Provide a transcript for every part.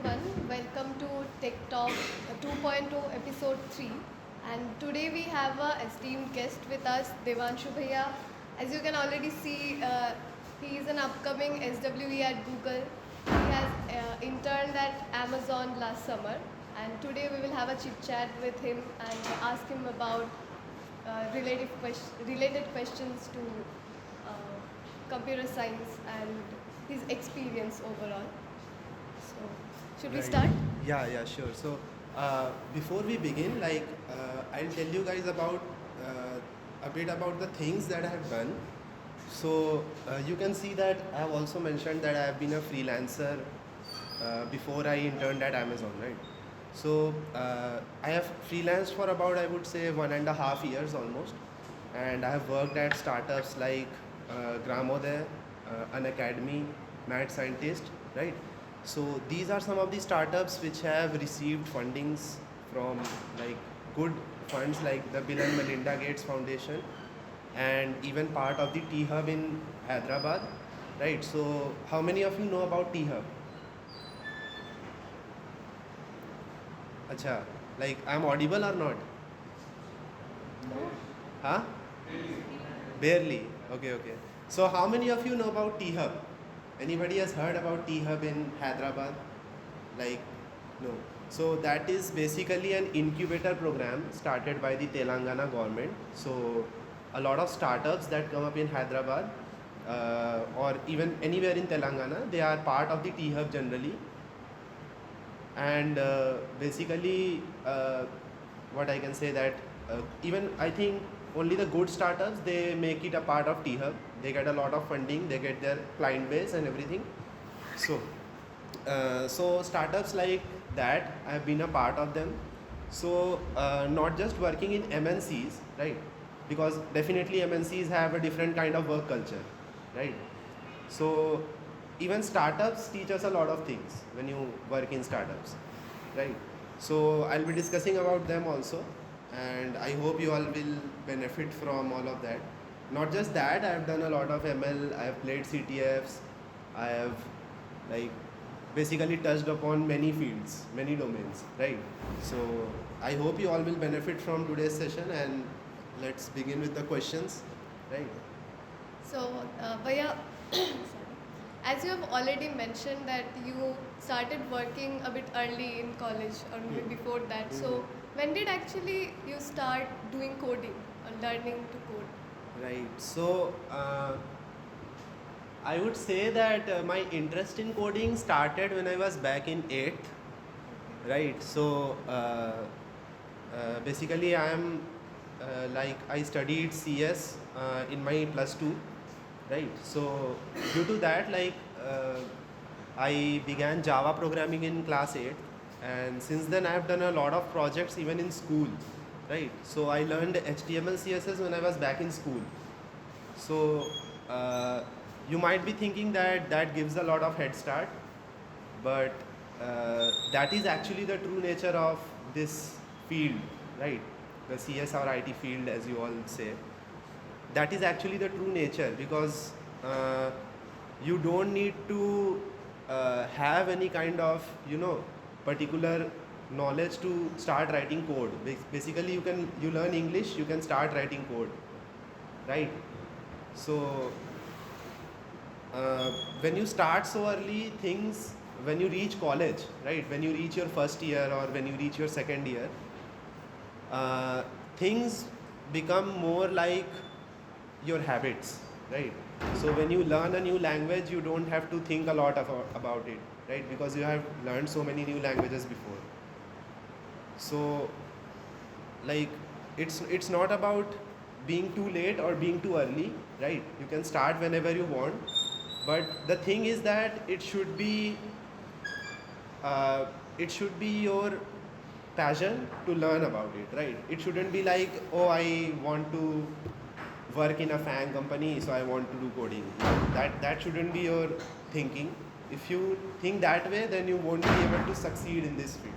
everyone. Welcome to Tech Talk 2.0 episode 3. And today we have a esteemed guest with us, Devanshu Bhaiya. As you can already see, he is an upcoming SWE at Google. He has interned at Amazon last summer. And today we will have a chit chat with him and ask him about related questions to computer science and his experience overall. So, should we Right. start? Yeah, sure. So, before we begin, I'll tell you guys about a bit about the things that I have done. So, you can see that I have also mentioned that I have been a freelancer before I interned at Amazon, right? So, I have freelanced for about, I would say, 1.5 years almost, and I have worked at startups like Gramodaya, an academy, mad scientist, right? So these are some of the startups which have received fundings from like good funds like the Bill and Melinda Gates Foundation and even part of the T Hub in Hyderabad, right? So how many of you know about T Hub? Acha, like I'm audible or not? No. Huh? Barely. Okay. So how many of you know about T Hub? Anybody has heard about T Hub in Hyderabad? Like, no. So that is basically an incubator program started by the Telangana government. So a lot of startups that come up in Hyderabad or even anywhere in Telangana, they are part of the T Hub generally. And basically, what I can say that even I think only the good startups they make it a part of T Hub. They get a lot of funding, they get their client base and everything. So startups like that, I have been a part of them. So not just working in MNCs, right? Because definitely MNCs have a different kind of work culture, right? So even startups teach us a lot of things when you work in startups, right? So I'll be discussing about them also, and I hope you all will benefit from all of that. Not just that, I have done a lot of ML, I have played CTFs, I have like basically touched upon many fields, many domains, right? So I hope you all will benefit from today's session, and let's begin with the questions, right? So, Bhaiya, sorry. As you have already mentioned that you started working a bit early in college or maybe before that. So, when did actually you start doing coding or learning to code? Right. So I would say that my interest in coding started when I was back in 8th, right? So basically I am like I studied CS in my plus 2, right? So due to that, I began Java programming in class 8, and since then I have done a lot of projects even in school, right? So I learned HTML CSS when I was back in school. So you might be thinking that that gives a lot of head start, but that is actually the true nature of this field, right? The CS or IT field, as you all say. That is actually the true nature, because you don't need to have any kind of particular knowledge to start writing code. Basically, you learn English, you can start writing code, right? So when you start so early, things when you reach college, right? When you reach your first year or when you reach your second year, things become more like your habits, right? So when you learn a new language, you don't have to think a lot about it, right? Because you have learned so many new languages before. So like it's not about being too late or being too early, right? You can start whenever you want, but the thing is that it should be your passion to learn about it, right? It shouldn't be like, oh, I want to work in a fan company, so I want to do coding. That shouldn't be your thinking. If you think that way, then you won't be able to succeed in this field,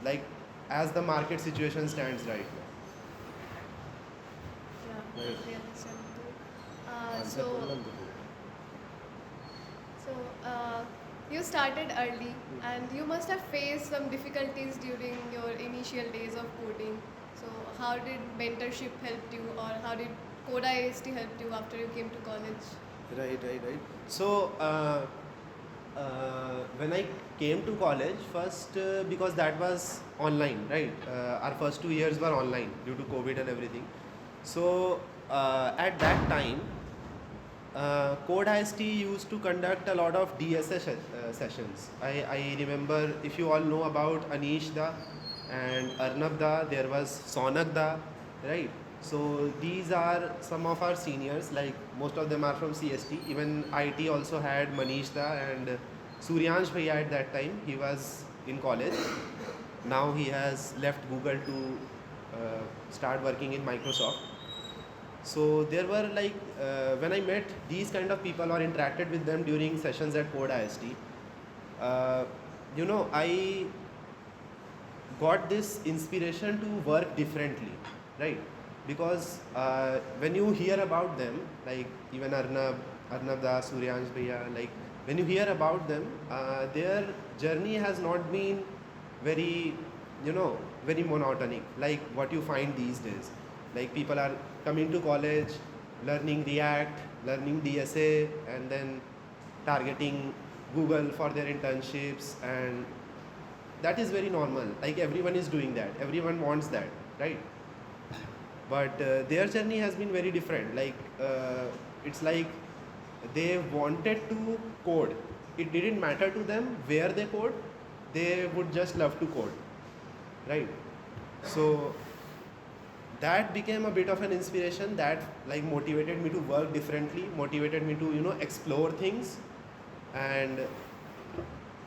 like as the market situation stands right now. Yeah, Right. totally understandable. Answer So, problem. so uh, You started early and you must have faced some difficulties during your initial days of coding. So how did mentorship help you, or how did CodeIIEST help you after you came to college? Right. So when I came to college, first because that was online, right? Our first 2 years were online due to COVID and everything. So at that time, CodeIIST used to conduct a lot of DSA sessions. I remember, if you all know about Anish Da and Arnab Da, there was Sonak Da, right? So these are some of our seniors, like most of them are from CST. Even IT also had Manish Da and Suryansh Bhaiya at that time. He was in college. Now he has left Google to start working in Microsoft. So there were like, when I met these kind of people or interacted with them during sessions at CodeIIST, I got this inspiration to work differently, right? Because when you hear about them, like even Arnab Da, Suryansh Bhaiya, like when you hear about them, their journey has not been very, very monotonic, like what you find these days. Like people are coming to college, learning React, learning DSA, and then targeting Google for their internships, and that is very normal. Like everyone is doing that, everyone wants that, right? But their journey has been very different. Like it's like they wanted to code. It didn't matter to them where they code, they would just love to code, right? So that became a bit of an inspiration that like motivated me to work differently, motivated me to explore things, and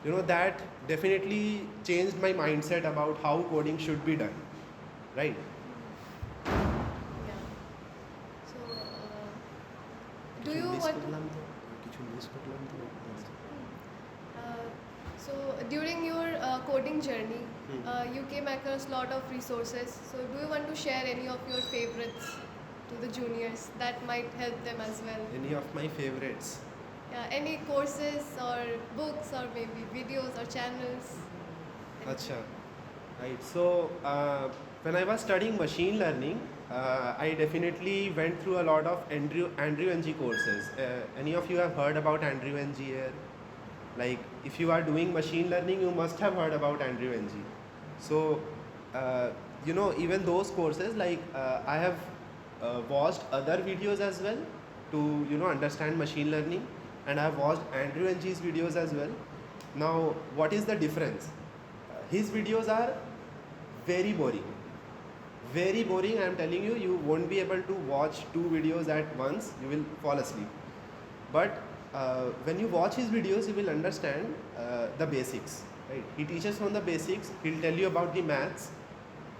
that definitely changed my mindset about how coding should be done, right? Yeah. So do you want to? So during your coding journey, you came across a lot of resources. So do you want to share any of your favorites to the juniors that might help them as well? Any of my favorites? Yeah, any courses or books or maybe videos or channels? Acha. Right. So when I was studying machine learning, I definitely went through a lot of Andrew Ng courses. Any of you have heard about Andrew Ng here? Like if you are doing machine learning, you must have heard about Andrew Ng. So even those courses, like I have watched other videos as well to understand machine learning, and I have watched Andrew Ng's videos as well. Now, what is the difference? His videos are very boring. Very boring, I am telling you, you won't be able to watch 2 videos at once, you will fall asleep. But when you watch his videos, you will understand the basics. Right? He teaches from the basics, he'll tell you about the maths,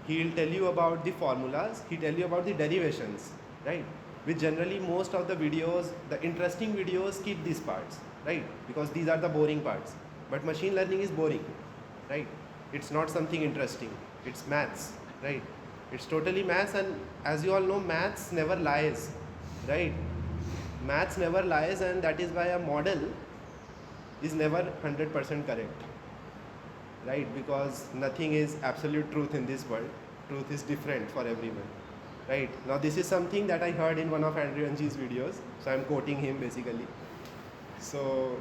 he'll tell you about the formulas, he'll tell you about the derivations, right? Which generally most of the videos, the interesting videos skip these parts, right? Because these are the boring parts. But machine learning is boring, right? It's not something interesting. It's maths, right? It's totally maths, and as you all know, maths never lies, right? Maths never lies, and that is why a model is never 100% correct, right? Because nothing is absolute truth in this world. Truth is different for everyone, right? Now this is something that I heard in one of Andrew Ng's videos, so I'm quoting him basically. So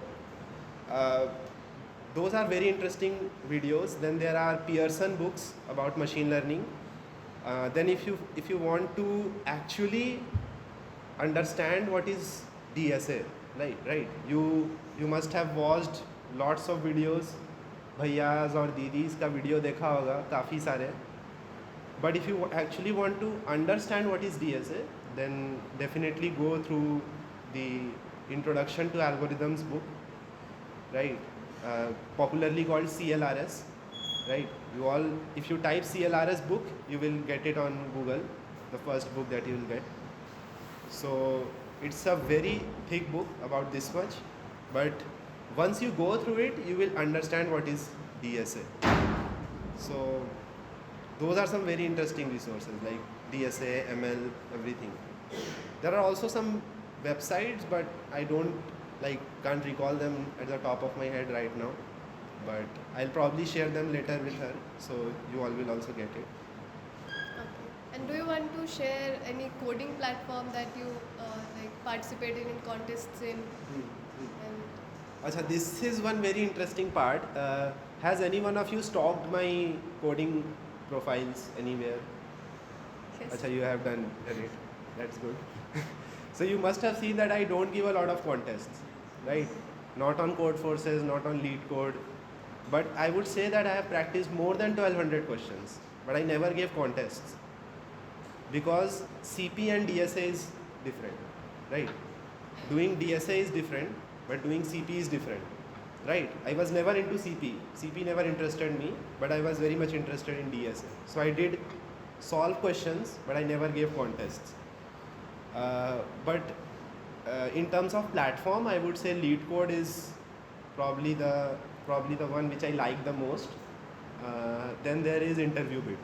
those are very interesting videos. Then there are Pearson books about machine learning. Then if you want to actually understand what is DSA, right? You must have watched lots of videos. भैयाज और दीदीज का video देखा होगा काफ़ी सारे. But if you actually want to understand what is DSA, then definitely go through the Introduction to Algorithms book, right? Popularly called CLRS, right? If you type CLRS book, you will get it on Google, the first book that you will get. So it's a very thick book, about this much, but once you go through it, you will understand what is DSA. So those are some very interesting resources like DSA, ML, everything. There are also some websites, but I don't like can't recall them at the top of my head right now, but I'll probably share them later with her, so you all will also get it. Okay. And do you want to share any coding platform that you like participated in contests in? And Acha, this is one very interesting part. Has any one of you stalked my coding profiles anywhere? yes. Acha, you have done it. That's good. So you must have seen that I don't give a lot of contests, right? Not on code forces, not on lead code. But I would say that I have practiced more than 1200 questions, but I never gave contests because CP and DSA is different, right? Doing DSA is different, but doing CP is different, right? I was never into CP. CP never interested me, but I was very much interested in DSA. So I did solve questions, but I never gave contests. But in terms of platform, I would say lead code is probably the one which I like the most. Then there is interview bit,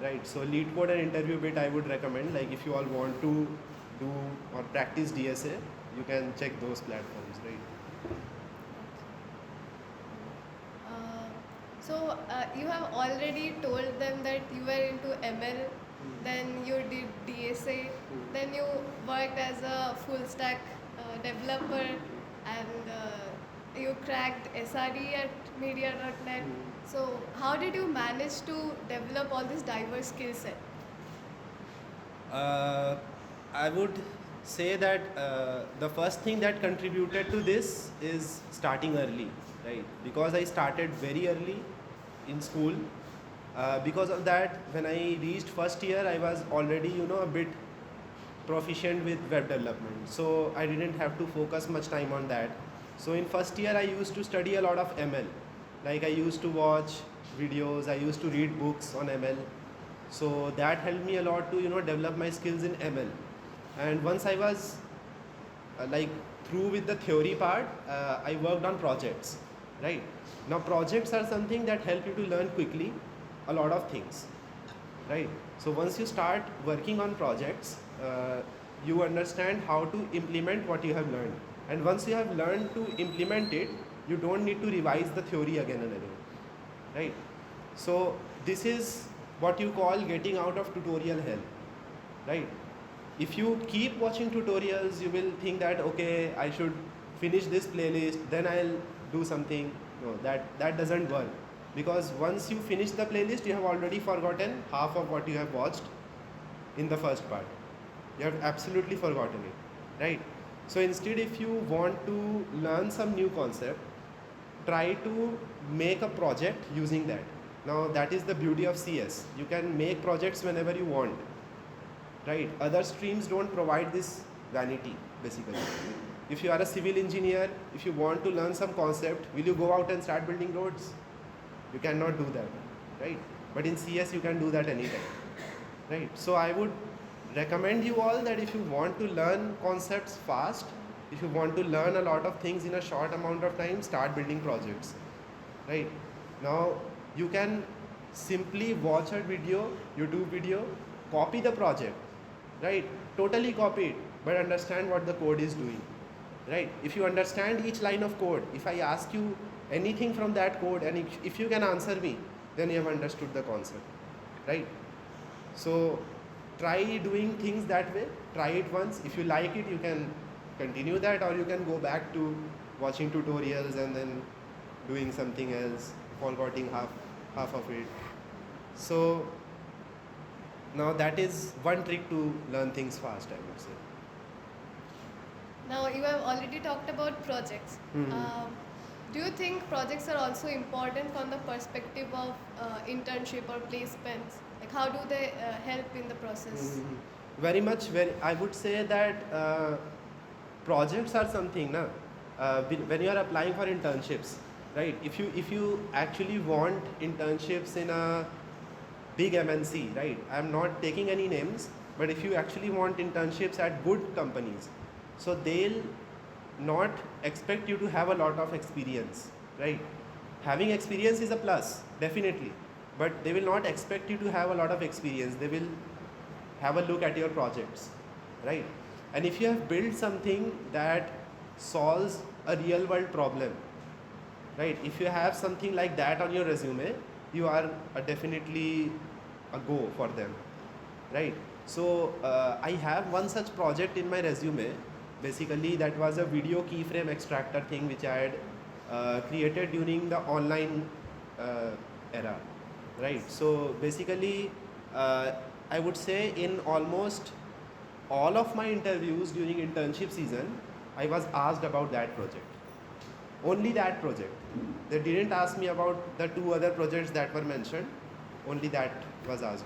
right? So lead code and interview bit I would recommend. Like if you all want to do or practice DSA, you can check those platforms, right? So you have already told them that you were into ML, then you did DSA, then you worked as a full stack developer, and you cracked SRE at media.net. So how did you manage to develop all this diverse skill set? I would say that the first thing that contributed to this is starting early, right? Because I started very early in school. Because of that, when I reached first year, I was already, a bit proficient with web development. So I didn't have to focus much time on that. So in first year, I used to study a lot of ML. Like I used to watch videos, I used to read books on ML. So that helped me a lot to, develop my skills in ML. And once I was through with the theory part, I worked on projects, right? Now projects are something that help you to learn quickly a lot of things, right? So once you start working on projects, you understand how to implement what you have learned. And once you have learned to implement it, you don't need to revise the theory again and again, right? So this is what you call getting out of tutorial hell, right? If you keep watching tutorials, you will think that, okay, I should finish this playlist, then I'll do something. No, that doesn't work. Because once you finish the playlist, you have already forgotten half of what you have watched in the first part. You have absolutely forgotten it, right? So instead, if you want to learn some new concept, try to make a project using that. Now that is the beauty of CS. You can make projects whenever you want, right? Other streams don't provide this vanity, basically. If you are a civil engineer, if you want to learn some concept, will you go out and start building roads? You cannot do that, right? But in CS, you can do that anytime, right? So I would recommend you all that if you want to learn concepts fast, if you want to learn a lot of things in a short amount of time, start building projects, right? Now, you can simply watch a video, YouTube video, copy the project, right? Totally copy it, but understand what the code is doing, right? If you understand each line of code, if I ask you anything from that code and if you can answer me, then you have understood the concept, right? So try doing things that way, try it once. If you like it, you can continue that, or you can go back to watching tutorials and then doing something else, forgetting half of it. So now that is one trick to learn things fast, I would say. Now you have already talked about projects. Do you think projects are also important from the perspective of internship or placements? Like how do they help in the process? Very much. I would say that projects are something. When you are applying for internships, right? If you actually want internships in a big MNC, right? I'm not taking any names, but if you actually want internships at good companies, so they'll not expect you to have a lot of experience, right? Having experience is a plus, definitely, but they will not expect you to have a lot of experience. They will have a look at your projects, right? And if you have built something that solves a real world problem, right? If you have something like that on your resume, you are definitely a go for them, right? So I have one such project in my resume. Basically, that was a video keyframe extractor thing which I had created during the online era, right? So basically, I would say in almost all of my interviews during internship season, I was asked about that project. Only that project. They didn't ask me about the two other projects that were mentioned. Only that was asked.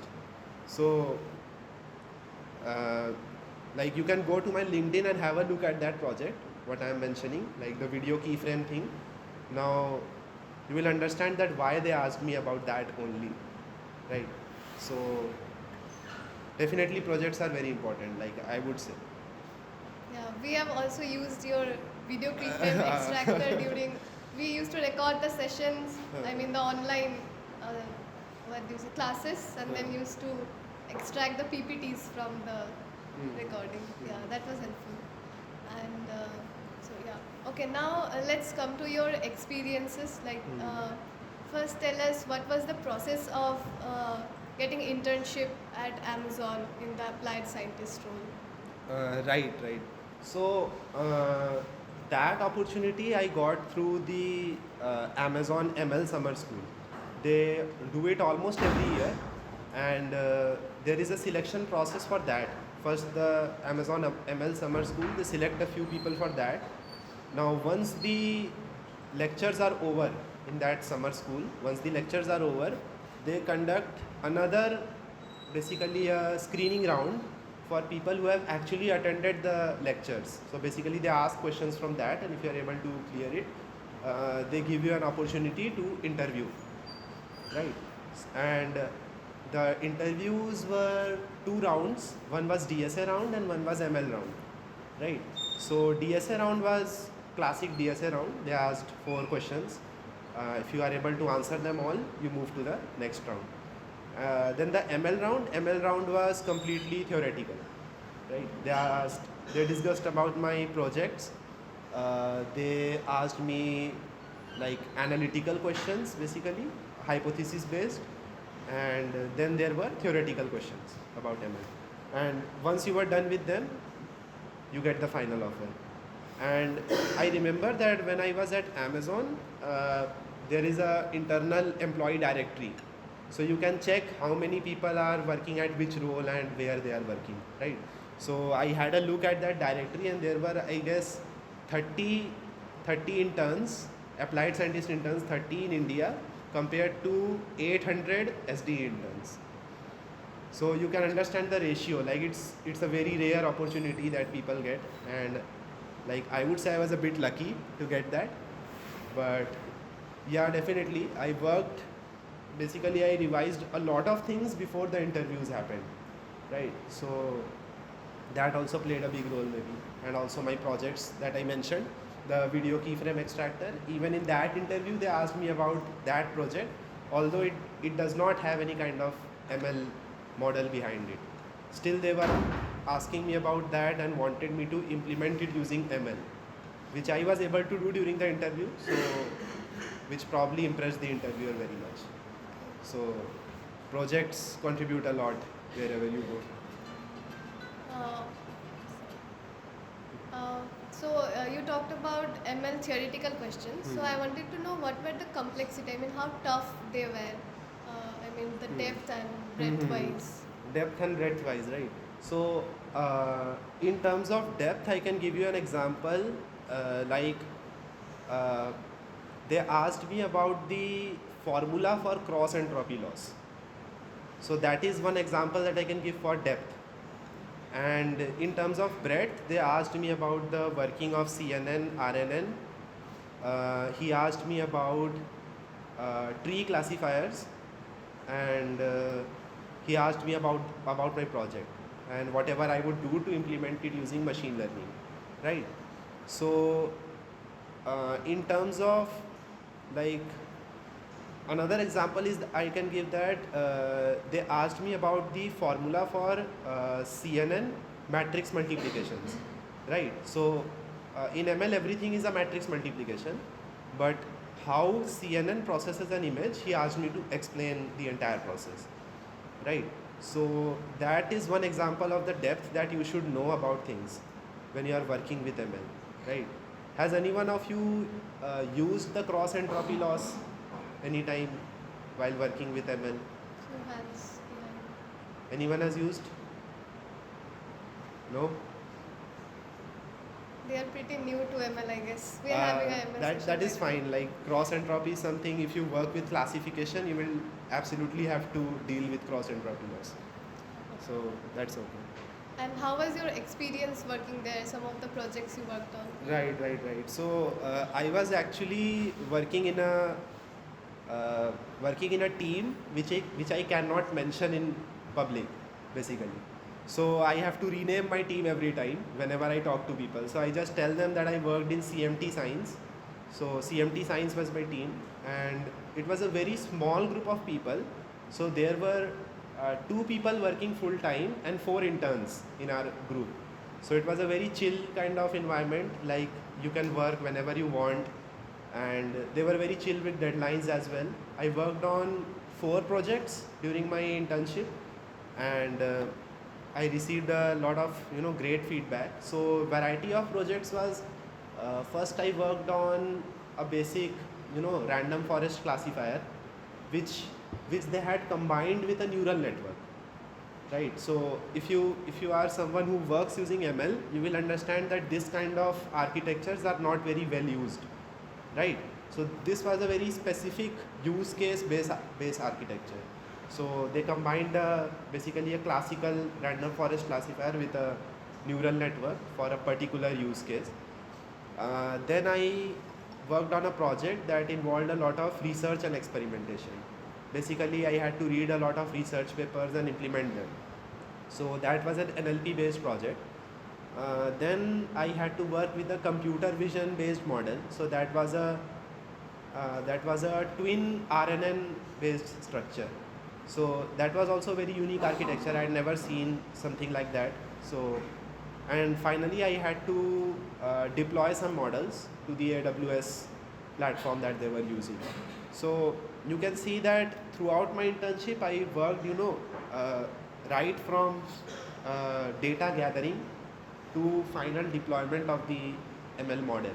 So, like you can go to my LinkedIn and have a look at that project, what I am mentioning, like the video keyframe thing. Now, you will understand that why they asked me about that only, right? So, definitely projects are very important, like I would say. Yeah, we have also used your video keyframe extractor during. We used to record the sessions. I mean the online, what do you say, classes, and then used to extract the PPTs from the recording. Yeah, that was helpful. And so yeah, okay. Now let's come to your experiences. Like first, tell us what was the process of getting internship at Amazon in the applied scientist role. Right. So that opportunity I got through the Amazon ML Summer School. They do it almost every year, and there is a selection process for that. First, the Amazon ML Summer School, they select a few people for that. Now, once the lectures are over in that summer school, once the lectures are over, they conduct another, basically a screening round for people who have actually attended the lectures. So basically they ask questions from that, and if you are able to clear it, they give you an opportunity to interview, right? And the interviews were two rounds. One was DSA round and one was ML round, right? So DSA round was classic DSA round. They asked 4 questions. If you are able to answer them all, you move to the next round. Then the ML round was completely theoretical, right? They discussed about my projects. They asked me like analytical questions, basically hypothesis based, and then there were theoretical questions about ML. And once you were done with them, you get the final offer. And I remember that when I was at Amazon, there is a internal employee directory. So you can check how many people are working at which role and where they are working, right? So I had a look at that directory, and there were, I guess, 30 interns, applied scientist interns, 30 in India compared to 800 SD interns. So you can understand the ratio, like it's a very rare opportunity that people get, and like I would say I was a bit lucky to get that. But yeah, definitely I worked, basically I revised a lot of things before the interviews happened, right? So that also played a big role maybe. And also my projects that I mentioned, the video keyframe extractor, even in that interview they asked me about that project, although it does not have any kind of ML model behind it. Still they were asking me about that and wanted me to implement it using ML, which I was able to do during the interview, so which probably impressed the interviewer very much. So projects contribute a lot wherever you go. You talked about ML theoretical questions. So I wanted to know what were the complexity. I mean, how tough they were. I mean, the depth and breadth wise. Depth and breadth wise, right? So in terms of depth, I can give you an example. They asked me about the formula for cross entropy loss. So that is one example that I can give for depth. And in terms of breadth, they asked me about the working of CNN, RNN. He asked me about tree classifiers, and he asked me about my project and whatever I would do to implement it using machine learning, right? So in terms of like another example is I can give that they asked me about the formula for CNN matrix multiplications, right? So in ML everything is a matrix multiplication, but how CNN processes an image, he asked me to explain the entire process, right? So that is one example of the depth that you should know about things when you are working with ML, right? Has anyone of you used the cross entropy loss anytime while working with ML? Two hands behind. Anyone has used? No? They are pretty new to ML, I guess. We are having a ML that session is right now. fine. Like cross entropy is something, if you work with classification, you will absolutely have to deal with cross entropy loss. So that's okay. And how was your experience working there? Some of the projects you worked on? Right. So I was actually working in a team which I cannot mention in public, basically. So I have to rename my team every time whenever I talk to people. So I just tell them that I worked in CMT Science. So CMT Science was my team, and it was a very small group of people. So there were 2 people working full time and 4 interns in our group. So it was a very chill kind of environment, like you can work whenever you want, and they were very chill with deadlines as well. I worked on 4 projects during my internship, and I received a lot of great feedback. So variety of projects was, first I worked on a basic random forest classifier, which they had combined with a neural network, right? So if you are someone who works using ML, you will understand that this kind of architectures are not very well used, right? So this was a very specific use case based architecture. So they combined basically a classical random forest classifier with a neural network for a particular use case. Then I worked on a project that involved a lot of research and experimentation. Basically, I had to read a lot of research papers and implement them. So that was an NLP based project. Then I had to work with a computer vision based model. So that was a twin RNN based structure. So that was also very unique architecture. I had never seen something like that. So, and finally I had to deploy some models to the AWS platform that they were using. So you can see that throughout my internship I worked right from data gathering to final deployment of the ML model,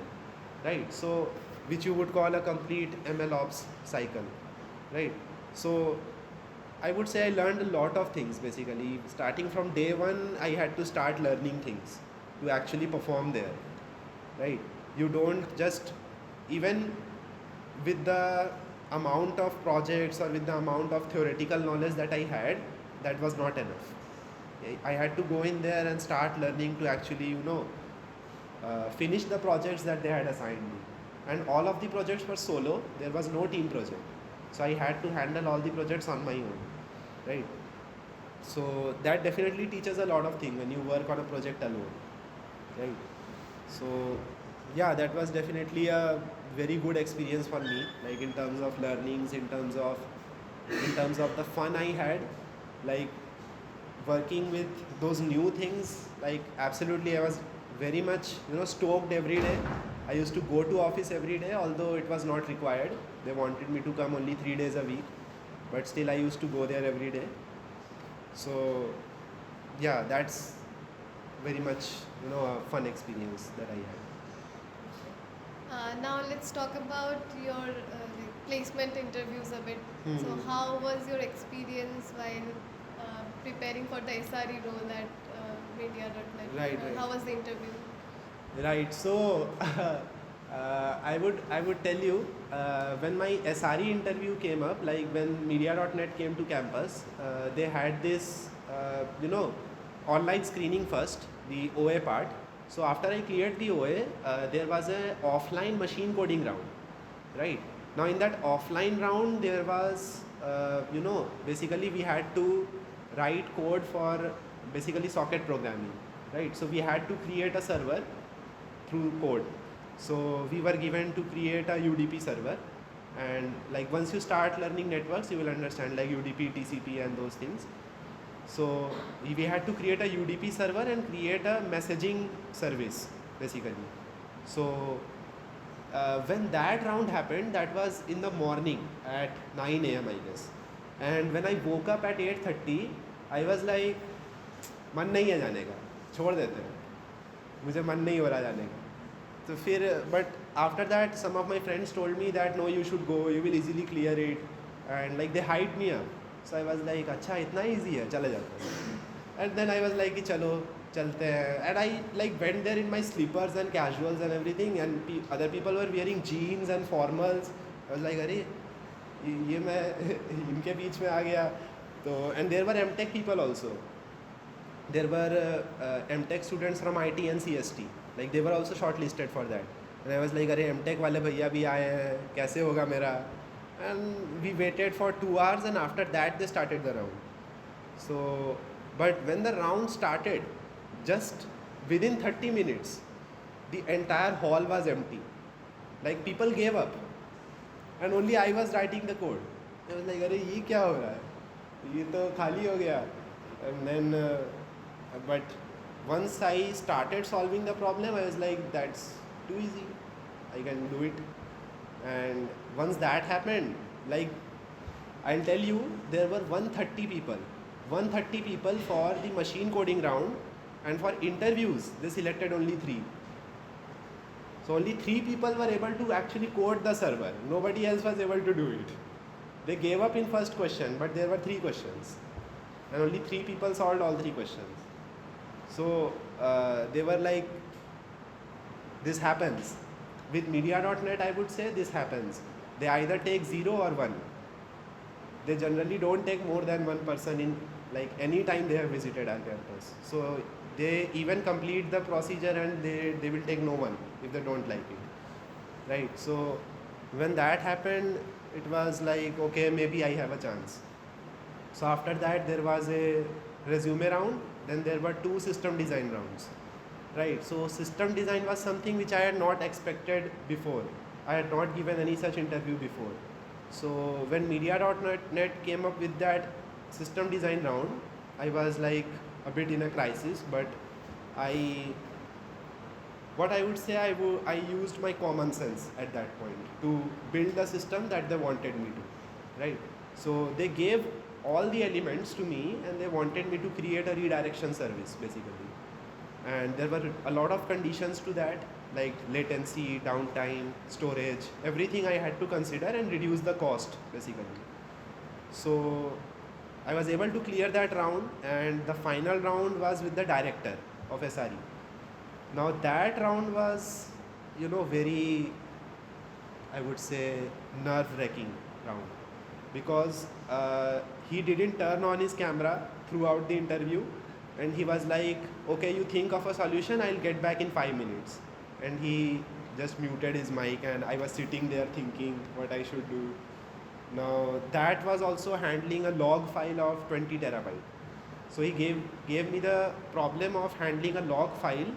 right? So which you would call a complete ML ops cycle, right? So I would say I learned a lot of things. Basically starting from day one, I had to start learning things to actually perform there, right? You don't just, even with the amount of projects or with the amount of theoretical knowledge that I had, that was not enough. I had to go in there and start learning to actually finish the projects that they had assigned me. And all of the projects were solo. There was no team project. So I had to handle all the projects on my own, right? So that definitely teaches a lot of things when you work on a project alone, right? So yeah, that was definitely a very good experience for me, like in terms of learnings, in terms of the fun I had, like working with those new things. Like absolutely I was very much stoked every day. I used to go to office every day, although it was not required. They wanted me to come only 3 days a week, but still I used to go there every day. So yeah, that's very much a fun experience that I had. Now let's talk about your placement interviews a bit. Mhm. So how was your experience while preparing for the SRE role at media.net? Right. How was the interview? Right. So I would tell you, when my SRE interview came up, like when media.net came to campus, they had this online screening first, the OA part. So after I cleared the OA, there was a offline machine coding round, right? Now in that offline round, there was basically we had to write code for basically socket programming, right? So we had to create a server through code. So we were given to create a UDP server, and like once you start learning networks, you will understand like UDP, TCP and those things. So we had to create a UDP server and create a messaging service basically, So when that round happened, that was in the morning at 9 a.m. I guess. And when I woke up at 8:30, I was like, मन नहीं है जाने का, छोड़ देते हैं, मुझे मन नहीं हो रहा जाने का. तो फिर but after that some of my friends told me that no, you should go, you will easily clear it, and like they hyped me up. So I was like, अच्छा इतना easy है, चले जाते हैं. And then I was like कि चलो चलते हैं. And I like went there in my slippers and casuals and everything, and other people were wearing jeans and formals. I was like अरे ये मैं इनके बीच में आ गया. तो and there were M.Tech people also. There were M.Tech students from IT and CST. Like they were also shortlisted for that. And I was like अरे M.Tech वाले भैया भी आए हैं, कैसे होगा मेरा? And we waited for 2 hours, and after that they started the round. So, but when the round started, just within 30 minutes, the entire hall was empty. Like people gave up, and only I was writing the code. I was like, अरे ये क्या हो रहा है? ये तो खाली हो गया. And then, but once I started solving the problem, I was like, that's too easy. I can do it. And once that happened, like I'll tell you, there were 130 people. 130 people for the machine coding round, and for interviews, they selected only 3. So only 3 people were able to actually code the server. Nobody else was able to do it. They gave up in first question, but there were 3 questions. And only 3 people solved all 3 questions. So they were like, this happens. With media.net, I would say this happens. They either take 0 or 1. They generally don't take more than 1 person in like any time they have visited our campus. So they even complete the procedure, and they will take no one if they don't like it. Right? So when that happened, it was like, okay, maybe I have a chance. So after that, there was a resume round. Then there were 2 system design rounds. Right, so system design was something which I had not expected before. I had not given any such interview before. So when media.net came up with that system design round, I was like a bit in a crisis, but what I would say, I used my common sense at that point to build the system that they wanted me to, right? So they gave all the elements to me, and they wanted me to create a redirection service basically. And there were a lot of conditions to that, like latency, downtime, storage, everything I had to consider and reduce the cost basically. So I was able to clear that round, and the final round was with the director of SRE. Now that round was, very, I would say, nerve-wracking round, because he didn't turn on his camera throughout the interview. And he was like, okay, you think of a solution, I'll get back in 5 minutes. And he just muted his mic, and I was sitting there thinking what I should do. Now that was also handling a log file of 20 terabyte. So he gave me the problem of handling a log file.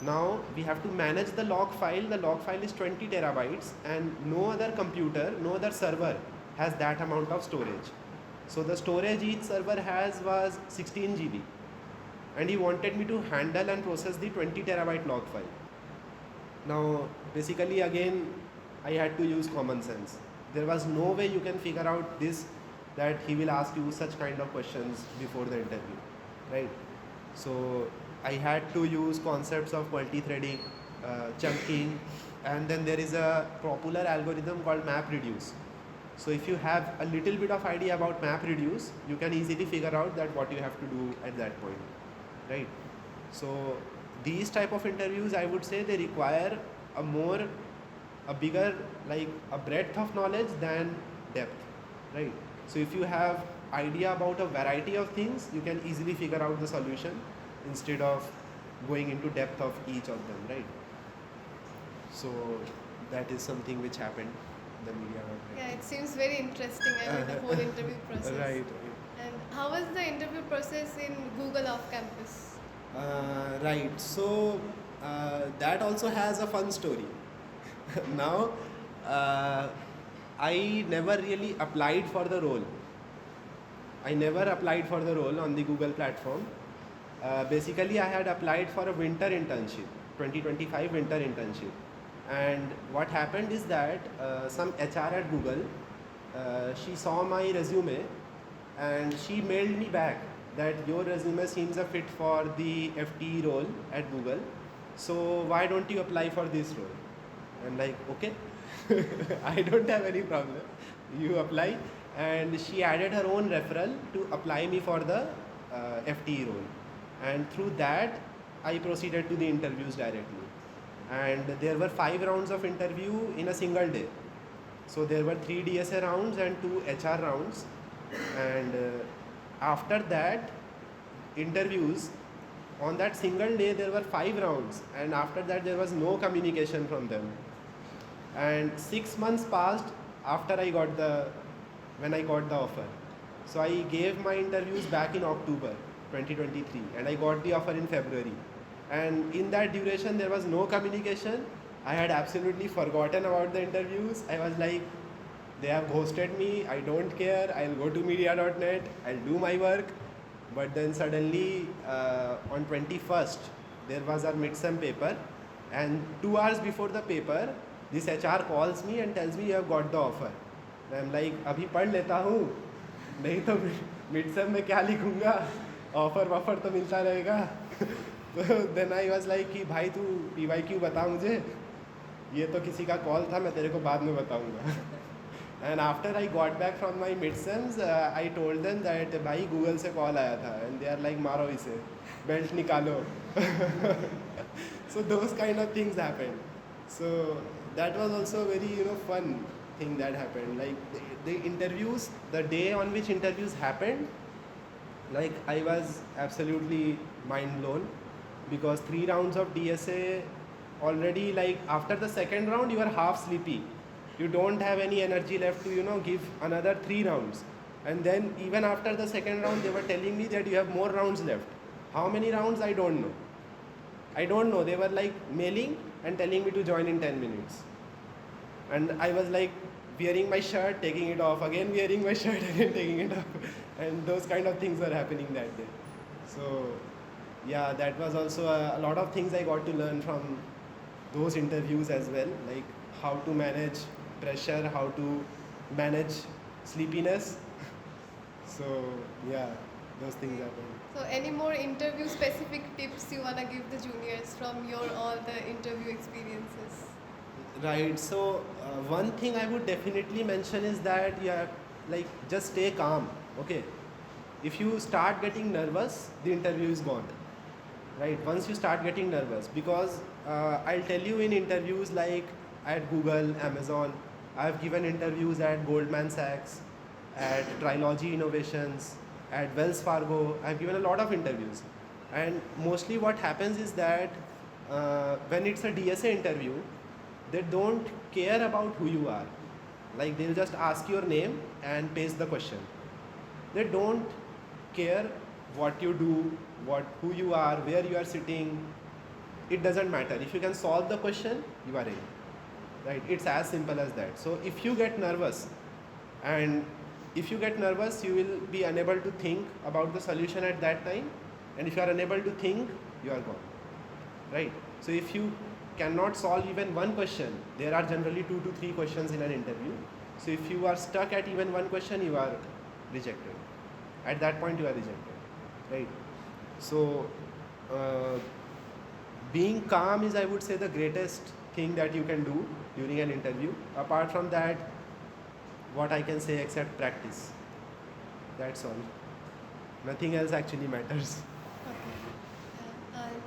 Now we have to manage the log file. The log file is 20 terabytes, and no other computer, no other server has that amount of storage. So the storage each server has was 16 GB. And he wanted me to handle and process the 20 terabyte log file. Now, basically again, I had to use common sense. There was no way you can figure out this, that he will ask you such kind of questions before the interview, right? So I had to use concepts of multi-threading, chunking, and then there is a popular algorithm called MapReduce. So if you have a little bit of idea about MapReduce, you can easily figure out that what you have to do at that point. Right, so these type of interviews, I would say, they require a bigger, like a breadth of knowledge than depth, right? So if you have idea about a variety of things, you can easily figure out the solution instead of going into depth of each of them, right? So that is something which happened in the media. Yeah, it seems very interesting. The whole interview process. Right. And how was the interview process in Google off campus? Right, so that also has a fun story. Now, I never really applied for the role. I never applied for the role on the Google platform. Basically, I had applied for a winter internship 2025 winter internship. And what happened is that some HR at Google, she saw my resume and she mailed me back that your resume seems a fit for the FTE role at Google. So why don't you apply for this role? I'm like, okay, I don't have any problem. You apply. And she added her own referral to apply me for the FTE role. And through that, I proceeded to the interviews directly. And there were 5 rounds of interview in a single day. So there were 3 DSA rounds and 2 HR rounds. And after that, interviews, on that single day there were 5 rounds, and after that there was no communication from them. And 6 months passed after when I got the offer. So I gave my interviews back in October 2023 and I got the offer in February. And in that duration there was no communication. I had absolutely forgotten about the interviews. I was like, they have ghosted me, I don't care, I'll go to media.net, I'll do my work. But then suddenly on 21st there was our midsem paper, and 2 hours before the paper this HR calls me and tells me you have got the offer. And I'm like, abhi पढ़ लेता हूँ, नहीं तो midsem में क्या लिखूँगा, offer वॉफर तो मिलता रहेगा. तो then I was like कि भाई तू PYQ बता मुझे, ये तो किसी का कॉल था, मैं तेरे को बाद में बताऊँगा. And after I got back from my midsems, I told them that भाई Google से कॉल आया था, and they are like मारो इसे, बेल्ट निकालो. So those kind of things happened. So that was also very fun thing that happened. Like the interviews, the day on which interviews happened, like I was absolutely mind blown, because 3 rounds of DSA already, like after the second round you are half sleepy. You don't have any energy left to give another 3 rounds. And then even after the second round they were telling me that you have more rounds left. How many rounds? I don't know. They were like mailing and telling me to join in 10 minutes. And I was like wearing my shirt, taking it off, again wearing my shirt, again taking it off. And those kind of things were happening that day. So yeah, that was also a lot of things I got to learn from those interviews as well, like how to manage pressure, how to manage sleepiness. So yeah, those things happen. So any more interview specific tips you wanna give the juniors from your all the interview experiences? Right. So one thing I would definitely mention is that just stay calm. Okay. If you start getting nervous, the interview is gone. Right. Once you start getting nervous, because I'll tell you, in interviews like at Google, Amazon, I've given interviews at Goldman Sachs, at Trilogy Innovations, at Wells Fargo. I've given a lot of interviews. And mostly what happens is that when it's a DSA interview, they don't care about who you are. Like they'll just ask your name and paste the question. They don't care what you do, who you are, where you are sitting. It doesn't matter. If you can solve the question, you are in. Right? It's as simple as that. So if you get nervous, you will be unable to think about the solution at that time. And if you are unable to think, you are gone. Right? So if you cannot solve even one question, there are generally 2 to 3 questions in an interview. So if you are stuck at even one question, you are rejected. At that point, you are rejected. Right? So being calm is, I would say, the greatest thing that you can do during an interview. Apart from that, what I can say except practice. That's all. Nothing else actually matters. Okay. And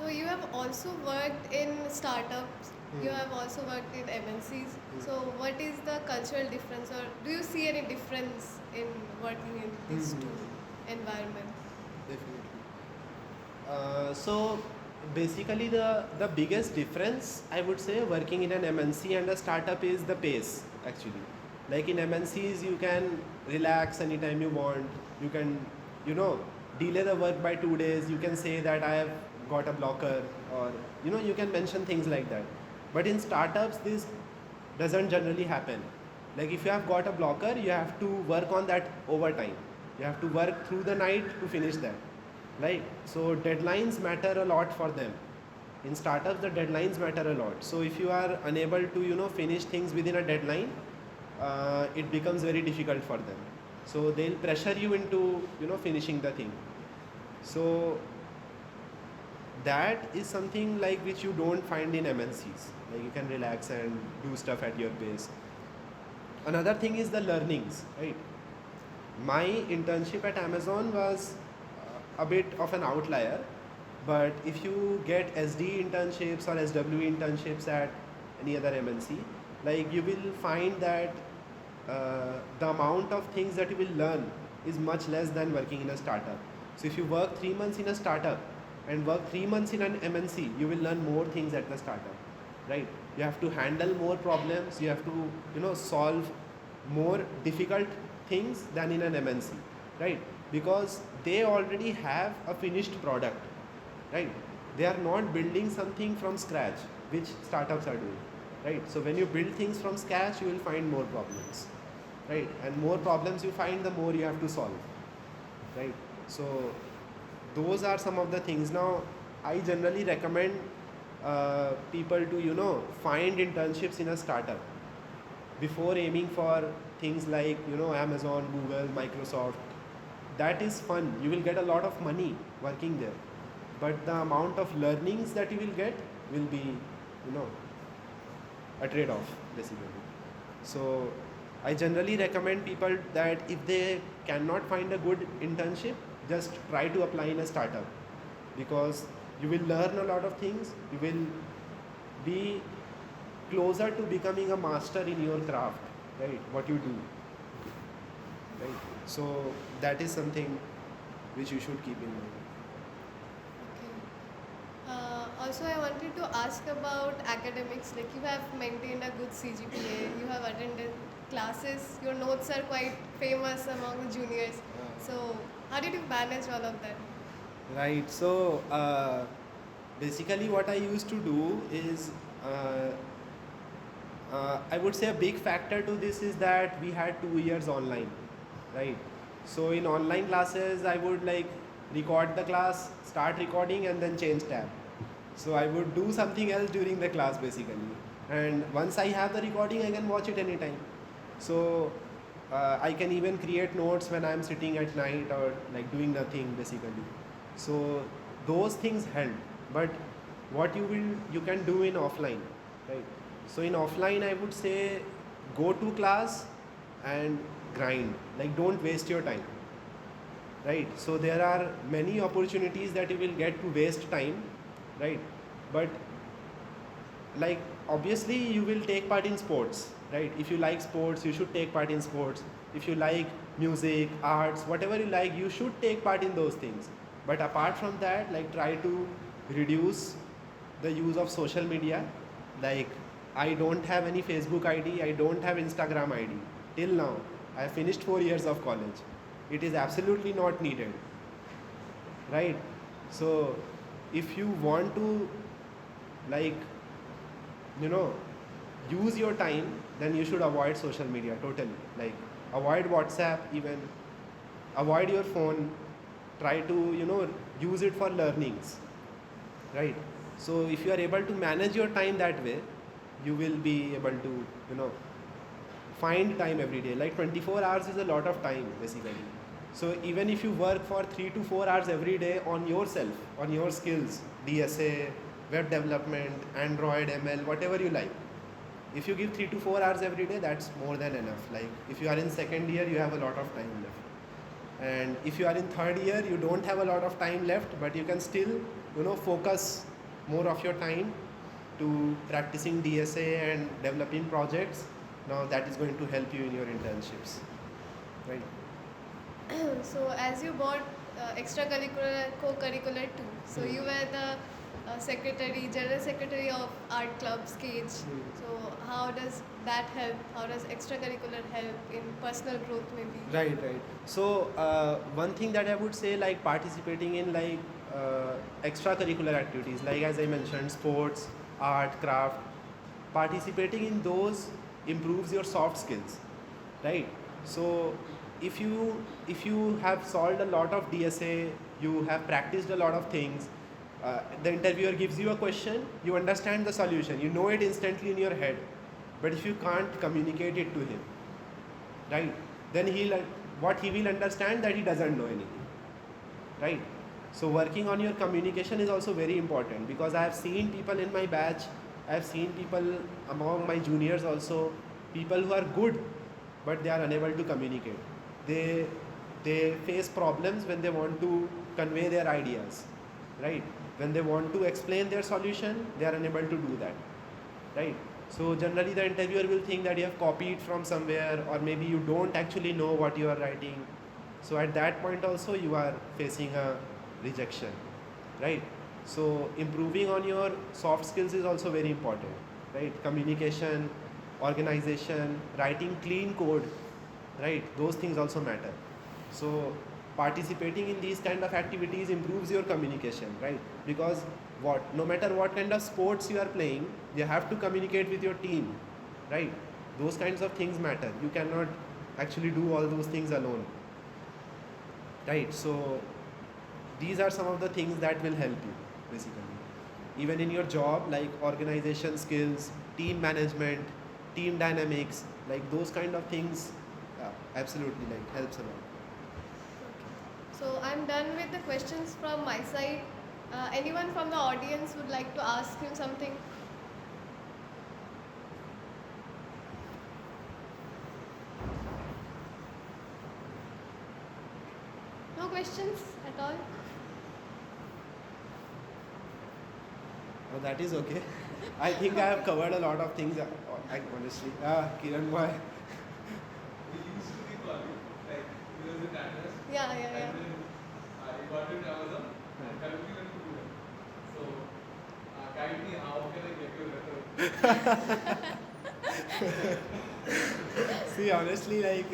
so you have also worked in startups. You have also worked in MNCs. So what is the cultural difference, or do you see any difference in working in these two environments? Definitely. So basically the biggest difference, I would say, working in an MNC and a startup is the pace actually. Like in MNCs you can relax anytime you want. You can delay the work by 2 days. You can say that I have got a blocker, or you can mention things like that. But in startups this doesn't generally happen. Like if you have got a blocker, you have to work on that overtime. You have to work through the night to finish that. Right? So deadlines matter a lot for them. In startups, the deadlines matter a lot. So if you are unable to finish things within a deadline, it becomes very difficult for them. So they'll pressure you into finishing the thing. So that is something like which you don't find in MNCs. Like you can relax and do stuff at your pace. Another thing is the learnings, right? My internship at Amazon was a bit of an outlier, but if you get SD internships or SWE internships at any other MNC, like you will find that the amount of things that you will learn is much less than working in a startup. So if you work 3 months in a startup and work 3 months in an MNC, you will learn more things at the startup, right? You have to handle more problems, you have to solve more difficult things than in an MNC, right? Because they already have a finished product, right? They are not building something from scratch, which startups are doing, right? So when you build things from scratch, you will find more problems, right? And more problems you find, the more you have to solve, right? So those are some of the things. Now, I generally recommend people to find internships in a startup before aiming for things like Amazon, Google, Microsoft. That is fun. You will get a lot of money working there, but the amount of learnings that you will get will be a trade-off basically. So I generally recommend people that if they cannot find a good internship, just try to apply in a startup, because you will learn a lot of things. You will be closer to becoming a master in your craft, right? What you do, right? So that is something which you should keep in mind. Okay. Also, I wanted to ask about academics. Like you have maintained a good CGPA, you have attended classes, your notes are quite famous among the juniors. So how did you manage all of that? Right. So basically, what I used to do is, I would say a big factor to this is that we had 2 years online, right? So in online classes, I would like record the class, start recording, and then change tab. So I would do something else during the class basically, and once I have the recording, I can watch it anytime. So I can even create notes when I'm sitting at night or like doing nothing basically. So those things help. But what you can do in offline, right? So in offline, I would say go to class and grind. Like don't waste your time, right? So there are many opportunities that you will get to waste time, right? But like obviously you will take part in sports, right? If you like sports, you should take part in sports. If you like music, arts, whatever you like, you should take part in those things. But apart from that, like try to reduce the use of social media. Like I don't have any Facebook ID, I don't have Instagram ID till now. I finished 4 years of college. It is absolutely not needed, right? So if you want to like use your time, then you should avoid social media totally. Like avoid WhatsApp, even avoid your phone. Try to use it for learnings, right? So if you are able to manage your time that way, you will be able to find time every day. Like 24 hours is a lot of time basically. So even if you work for 3 to 4 hours every day on yourself, on your skills, DSA, web development, Android, ML, whatever you like, if you give 3 to 4 hours every day, that's more than enough. Like if you are in second year, you have a lot of time left. And if you are in third year, you don't have a lot of time left, but you can still focus more of your time to practicing DSA and developing projects. Now that is going to help you in your internships, right? So as you bought extracurricular, co-curricular too. So you were the general secretary of art club Sketch. So how does that help? How does extracurricular help in personal growth maybe? Right, right. So one thing that I would say, like participating in like extracurricular activities, like as I mentioned, sports, art, craft, participating in those improves your soft skills, right? So if you have solved a lot of DSA, you have practiced a lot of things, the interviewer gives you a question, you understand the solution, you know it instantly in your head, but if you can't communicate it to him, right, then what he will understand that he doesn't know anything, right? So working on your communication is also very important, because I have seen people in my batch, I have seen people among my juniors also, people who are good but they are unable to communicate. They face problems when they want to convey their ideas, right? When they want to explain their solution, they are unable to do that, right? So generally the interviewer will think that you have copied from somewhere, or maybe you don't actually know what you are writing. So at that point also you are facing a rejection, right? So improving on your soft skills is also very important, right? Communication, organization, writing clean code, right? Those things also matter. So participating in these kind of activities improves your communication, right? Because no matter what kind of sports you are playing, you have to communicate with your team, right? Those kinds of things matter. You cannot actually do all those things alone, right? So these are some of the things that will help you basically, even in your job, like organization skills, team management, team dynamics, like those kind of things, absolutely, like helps a lot. So I'm done with the questions from my side. Anyone from the audience would like to ask him something? No questions at all? Oh, that is okay. I think I have covered a lot of things, honestly. Kiran boy. We used to be calling, like, he was in Atlas. Yeah. And then I got it Amazon and curricular to do it. So, guide me, how can I get your referral? See, honestly, like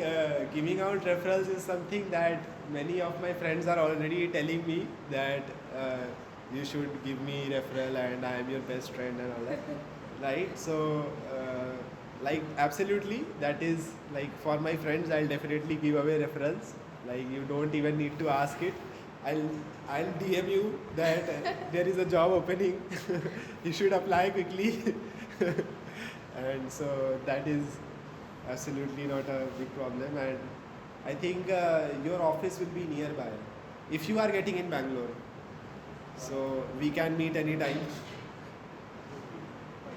giving out referrals is something that many of my friends are already telling me that you should give me referral and I am your best friend and all that, right? So, like absolutely, that is like for my friends, I'll definitely give away referrals. Like you don't even need to ask it. I'll DM you that there is a job opening. You should apply quickly. And so that is absolutely not a big problem, and I think your office will be nearby if you are getting in Bangalore, so we can meet anytime.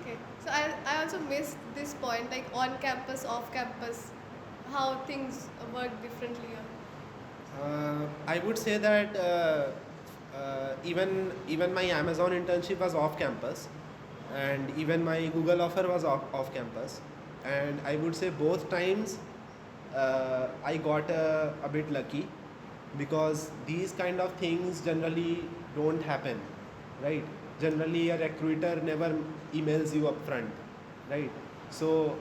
Okay. So I also missed this point, like on campus, off campus, how things work differently here. I would say that even my Amazon internship was off campus, and even my Google offer was off campus, and I would say both times I got a bit lucky, because these kind of things generally don't happen, right? Generally a recruiter never emails you up front, right? So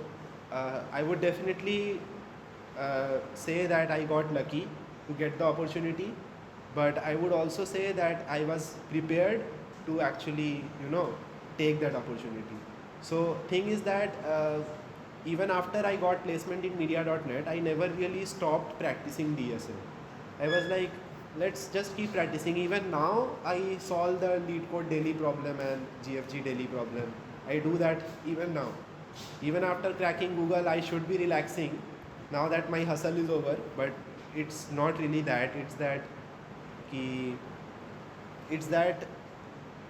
I would definitely say that I got lucky to get the opportunity, but I would also say that I was prepared to actually take that opportunity. So thing is that even after I got placement in media.net, I never really stopped practicing DSA. I was like, let's just keep practicing. Even now I solve the lead code daily problem and GFG daily problem. I do that even now. Even after cracking Google, I should be relaxing now that my hustle is over, but it's not really that. It's that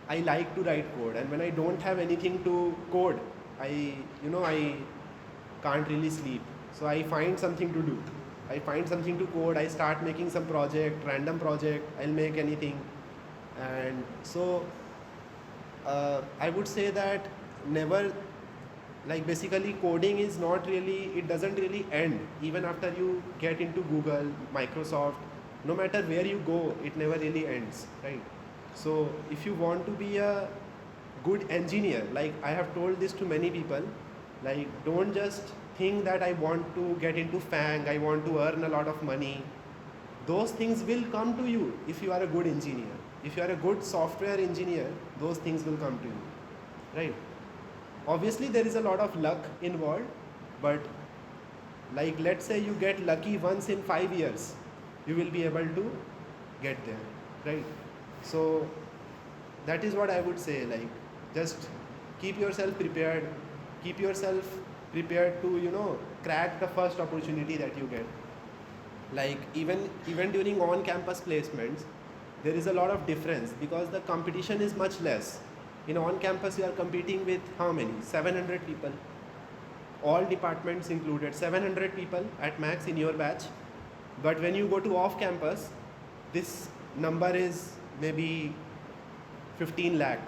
I like to write code, and when I don't have anything to code, I can't really sleep. So I find something to do. I find something to code. I start making some random project. I'll make anything, and so I would say that never, like basically coding is not really, it doesn't really end even after you get into Google, Microsoft. No matter where you go, it never really ends, right? So if you want to be a good engineer, like I have told this to many people, like don't just think that I want to get into FANG, I want to earn a lot of money. Those things will come to you if you are a good engineer. If you are a good software engineer, those things will come to you, right? Obviously there is a lot of luck involved, but like let's say you get lucky once in 5 years, you will be able to get there, right? So that is what I would say. Like, just keep yourself prepared. Keep yourself prepared to, you know, crack the first opportunity that you get. Like, even during on-campus placements, there is a lot of difference because the competition is much less. In on-campus, you are competing with how many? 700 people. All departments included, 700 people at max in your batch. But when you go to off-campus, this number is maybe 15 lakh,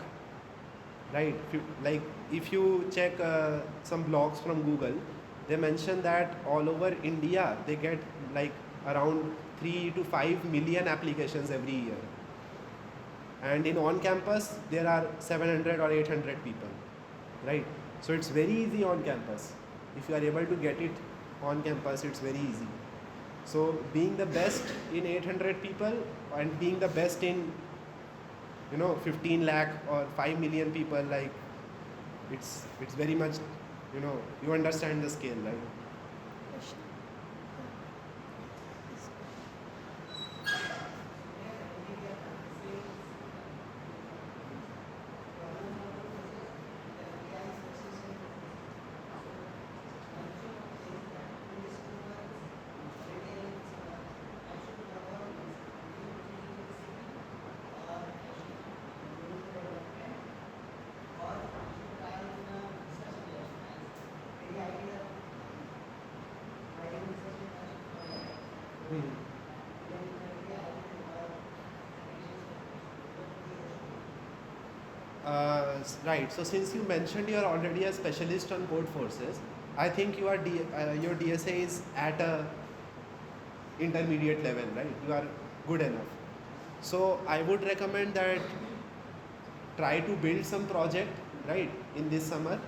right? Like, if you check some blogs from Google, they mention that all over India they get like around 3 to 5 million applications every year, and in on campus there are 700 or 800 people, right? So it's very easy on campus. If you are able to get it on campus, it's very easy. So being the best in 800 people and being the best in, you know, 15 lakh or 5 million people, like, it's very much, you know, you understand the scale, right? Question. Right. So since you mentioned you are already a specialist on code forces, I think you are your DSA is at a intermediate level, right? You are good enough. So I would recommend that try to build some project, right, in this summer.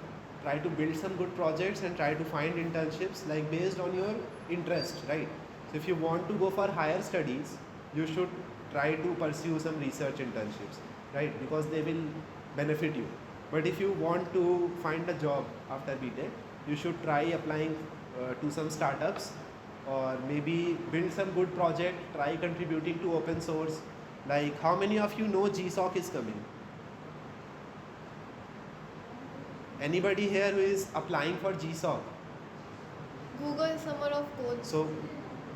Try to build some good projects and try to find internships like based on your interest, right? So if you want to go for higher studies, you should try to pursue some research internships, right? Because they will benefit you. But if you want to find a job after BTech, you should try applying to some startups, or maybe build some good project, try contributing to open source. Like, how many of you know GSOC is coming? Anybody here who is applying for GSOC? Google Summer of Code. So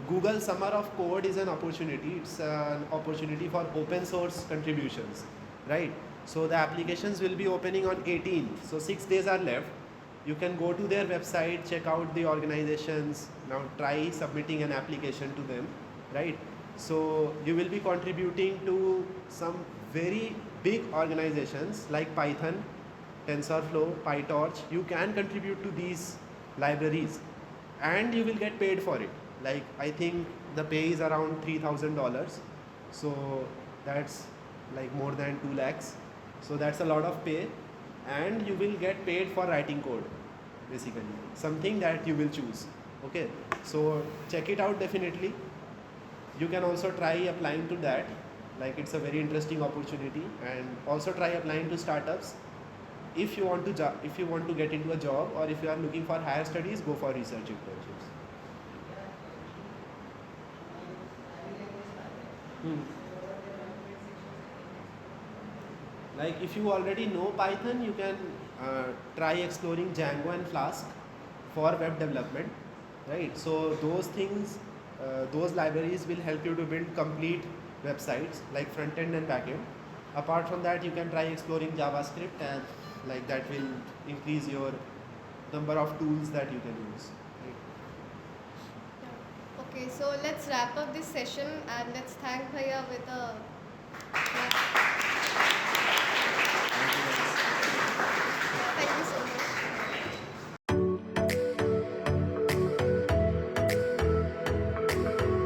Google Summer of Code is an opportunity. It's an opportunity for open source contributions, right? So the applications will be opening on 18th. So 6 days are left. You can go to their website, check out the organizations. Now try submitting an application to them, right? So you will be contributing to some very big organizations like Python, TensorFlow, PyTorch. You can contribute to these libraries and you will get paid for it. Like, I think the pay is around $3,000. So that's like more than 2 lakhs. So that's a lot of pay, and you will get paid for writing code, basically. Something that you will choose. Okay. So check it out definitely. You can also try applying to that. Like, it's a very interesting opportunity, and also try applying to startups. If you want to get into a job, or if you are looking for higher studies, go for research internships. Like, if you already know Python, you can try exploring Django and Flask for web development, right? So those things, those libraries will help you to build complete websites, like front end and back end. Apart from that, you can try exploring JavaScript, and like that will increase your number of tools that you can use. Right? Okay, so let's wrap up this session and let's thank Bhaiya with a